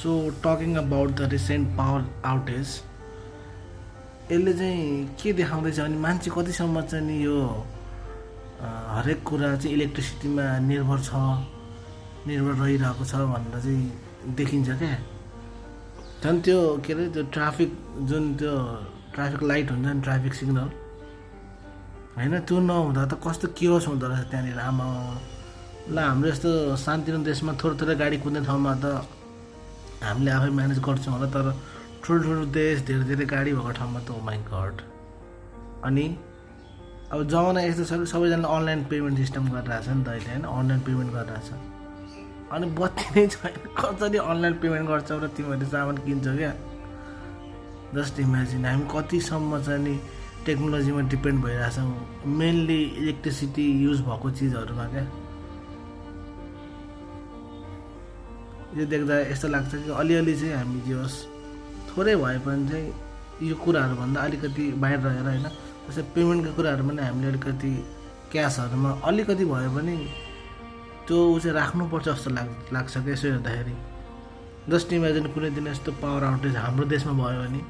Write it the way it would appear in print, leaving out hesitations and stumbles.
So talking about the recent power outage, यसले चाहिँ के देखाउँदैछ भने मान्छे कतिसम्म चाहिँ नि यो हरेक कुरा चाहिँ इलेक्ट्रिसिटीमा निर्भर रहिरहेको छ भनेर चाहिँ देखिन्छ क्या। झन् त्यो के अरे त्यो ट्राफिक लाइट हुन्छ नि, ट्राफिक सिग्नल होइन, त्यो नहुँदा त कस्तो कियोस हुँदो रहेछ त्यहाँनिर। आमा ल हाम्रो यस्तो शान्तिनो देशमा थोरै गाडी कुद्ने ठाउँमा त हामीले आफै म्यानेज गर्छौँ होला, तर ठुलो देश धेरै गाडी भएको ठाउँमा त ओ माई गड। अनि अब जमाना यस्तो छ कि सबैजनाले अनलाइन पेमेन्ट सिस्टम गरिरहेछ नि त अहिले होइन, अनलाइन पेमेन्ट गरिरहेछ। अनि बत्ती नै छैन, कसरी अनलाइन पेमेन्ट गर्छौ र तिमीहरूले सामान किन्छौ क्या। जस्ट इमेजिन हामी कतिसम्म चाहिँ नि टेक्नोलोजीमा डिपेन्ड भइरहेछौँ, मेनली इलेक्ट्रिसिटी युज भएको चिजहरूमा क्या। यो देख्दा यस्तो लाग्छ कि अलिअलि चाहिँ हामी जे होस् थोरै भए पनि चाहिँ यो कुराहरूभन्दा अलिकति बाहिर रहेर होइन, जस्तै पेमेन्टको कुराहरूमा पनि हामीले अलिकति क्यासहरूमा अलिकति भए पनि त्यो चाहिँ राख्नुपर्छ जस्तो लाग्छ क्या। यसो हेर्दाखेरि जस्ट इमेजिन कुनै दिन यस्तो पावर आउटेज हाम्रो देशमा भयो भने